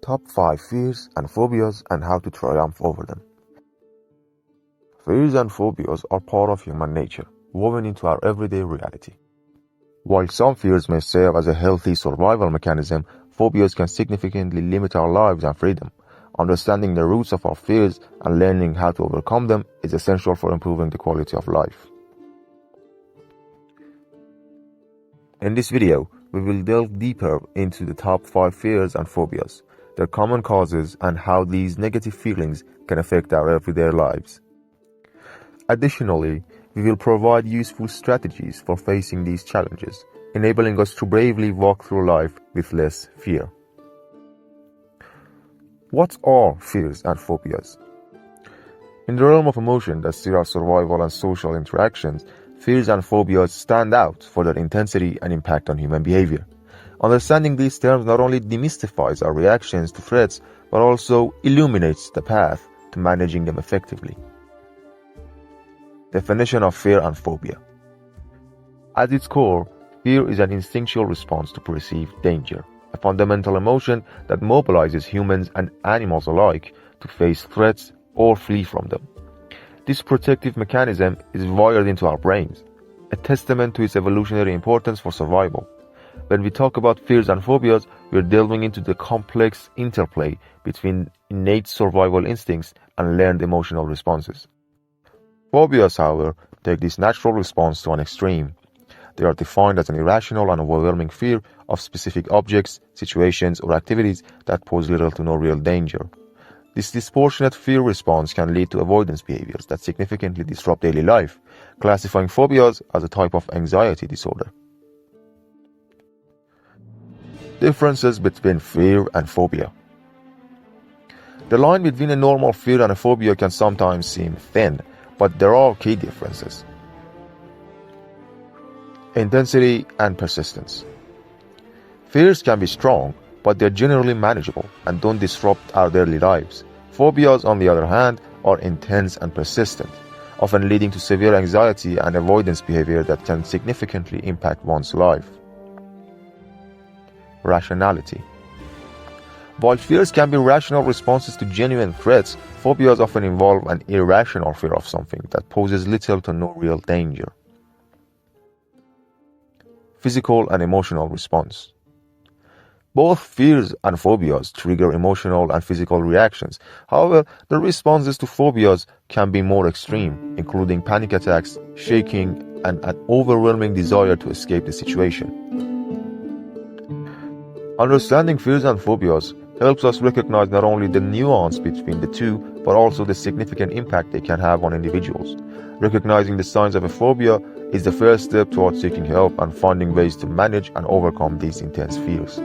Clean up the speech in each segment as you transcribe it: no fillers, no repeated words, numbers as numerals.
Top 5 fears and phobias and how to triumph over them. Fears and phobias are part of human nature, woven into our everyday reality. While some fears may serve as a healthy survival mechanism, phobias can significantly limit our lives and freedom. Understanding the roots of our fears and learning how to overcome them is essential for improving the quality of life. In this video, we will delve deeper into the top 5 fears and phobias, their common causes, and how these negative feelings can affect our everyday lives. Additionally, we will provide useful strategies for facing these challenges, enabling us to bravely walk through life with less fear. What are fears and phobias? In the realm of emotion that steer our survival and social interactions, fears and phobias stand out for their intensity and impact on human behavior. Understanding these terms not only demystifies our reactions to threats, but also illuminates the path to managing them effectively. Definition of fear and phobia. At its core, fear is an instinctual response to perceived danger, a fundamental emotion that mobilizes humans and animals alike to face threats or flee from them. This protective mechanism is wired into our brains, a testament to its evolutionary importance for survival. When we talk about fears and phobias, we are delving into the complex interplay between innate survival instincts and learned emotional responses. Phobias, however, take this natural response to an extreme. They are defined as an irrational and overwhelming fear of specific objects, situations, or activities that pose little to no real danger. This disproportionate fear response can lead to avoidance behaviors that significantly disrupt daily life, classifying phobias as a type of anxiety disorder. Differences between fear and phobia. The line between a normal fear and a phobia can sometimes seem thin, but there are key differences. Intensity and persistence. Fears can be strong, but they're generally manageable and don't disrupt our daily lives. Phobias, on the other hand, are intense and persistent, often leading to severe anxiety and avoidance behavior that can significantly impact one's life. Rationality. While fears can be rational responses to genuine threats, phobias often involve an irrational fear of something that poses little to no real danger. Physical and emotional response. Both fears and phobias trigger emotional and physical reactions. However, the responses to phobias can be more extreme, including panic attacks, shaking, and an overwhelming desire to escape the situation. Understanding fears and phobias helps us recognize not only the nuance between the two, but also the significant impact they can have on individuals. Recognizing the signs of a phobia is the first step towards seeking help and finding ways to manage and overcome these intense fears.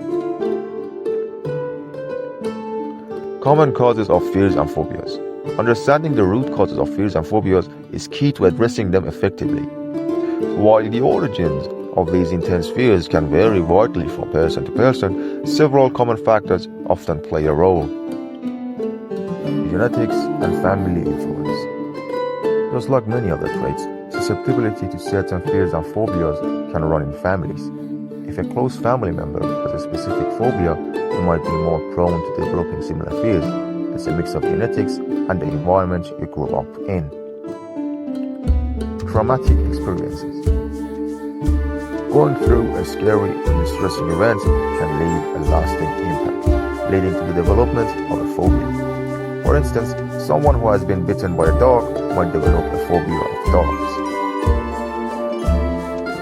Common causes of fears and phobias. Understanding the root causes of fears and phobias is key to addressing them effectively. While the origins of these intense fears can vary widely from person to person, several common factors often play a role. Genetics and family influence. Just like many other traits, susceptibility to certain fears and phobias can run in families. If a close family member has a specific phobia, you might be more prone to developing similar fears. It's a mix of genetics and the environment you grew up in. Traumatic experiences. Going through a scary or distressing event can leave a lasting impact, leading to the development of a phobia. For instance, someone who has been bitten by a dog might develop a phobia of dogs.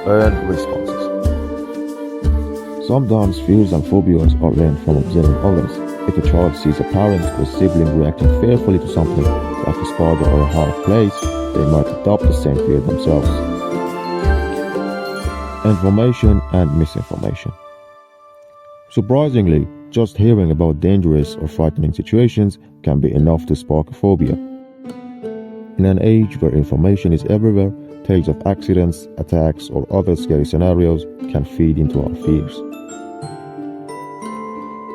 Learned responses. Sometimes fears and phobias are learned from observing others. If a child sees a parent or sibling reacting fearfully to something like a spider or a hard place, they might adopt the same fear themselves. Information and misinformation. Surprisingly, just hearing about dangerous or frightening situations can be enough to spark a phobia. In an age where information is everywhere, tales of accidents, attacks, or other scary scenarios can feed into our fears.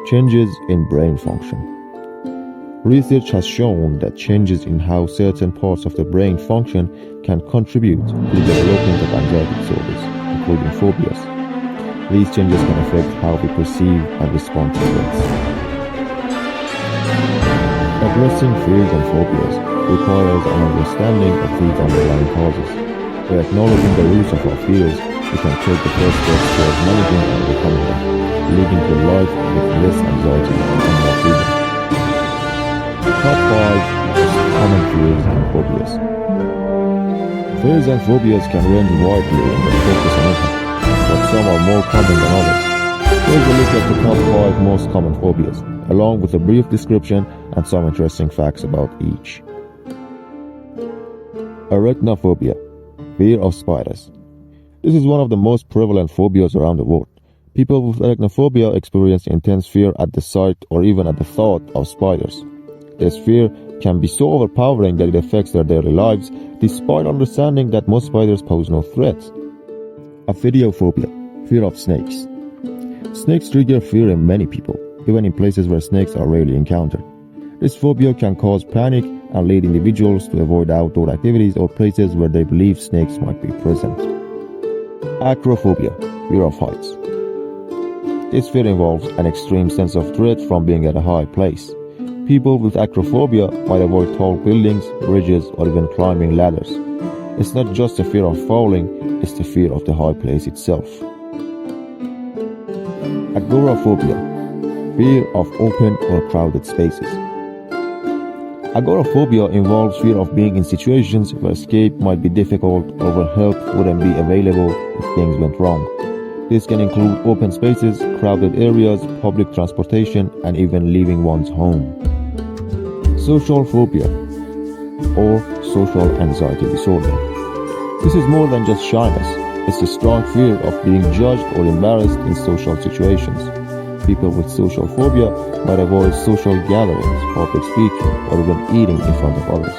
Changes in brain function. Research has shown that changes in how certain parts of the brain function can contribute to the development of anxiety disorders, including phobias. These changes can affect how we perceive and respond to threats. Addressing fears and phobias requires an understanding of these underlying causes. By acknowledging the roots of our fears, we can take the first steps towards managing and overcoming them, leading to a life with less anxiety and more freedom. Top 5 most common fears and phobias. Fears and phobias can range widely in their focus and impact, but some are more common than others. Here's a look at the top 5 most common phobias, along with a brief description and some interesting facts about each. Arachnophobia, fear of spiders. This is one of the most prevalent phobias around the world. People with arachnophobia experience intense fear at the sight or even at the thought of spiders. This fear can be so overpowering that it affects their daily lives, despite understanding that most spiders pose no threat. Ophidiophobia, fear of snakes. Snakes trigger fear in many people, even in places where snakes are rarely encountered. This phobia can cause panic and lead individuals to avoid outdoor activities or places where they believe snakes might be present. Acrophobia, fear of heights. This fear involves an extreme sense of dread from being at a high place. People with acrophobia might avoid tall buildings, bridges, or even climbing ladders. It's not just a fear of falling, it's the fear of the high place itself. Agoraphobia, fear of open or crowded spaces. Agoraphobia involves fear of being in situations where escape might be difficult or where help wouldn't be available if things went wrong. This can include open spaces, crowded areas, public transportation, and even leaving one's home. Social phobia, or social anxiety disorder. This is more than just shyness. It's a strong fear of being judged or embarrassed in social situations. People with social phobia might avoid social gatherings, public speaking, or even eating in front of others.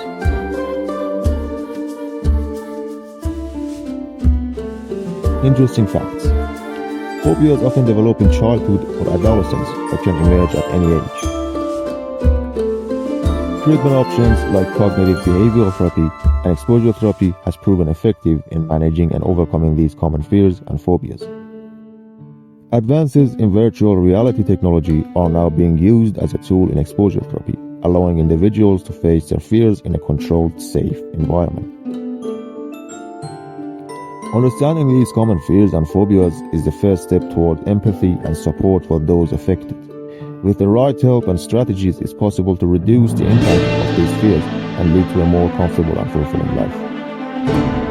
Interesting facts. Phobias often develop in childhood or adolescence but can emerge at any age. Treatment options like cognitive behavioral therapy and exposure therapy has proven effective in managing and overcoming these common fears and phobias. Advances in virtual reality technology are now being used as a tool in exposure therapy, allowing individuals to face their fears in a controlled, safe environment. Understanding these common fears and phobias is the first step toward empathy and support for those affected. With the right help and strategies, it's possible to reduce the impact of these fears and lead to a more comfortable and fulfilling life.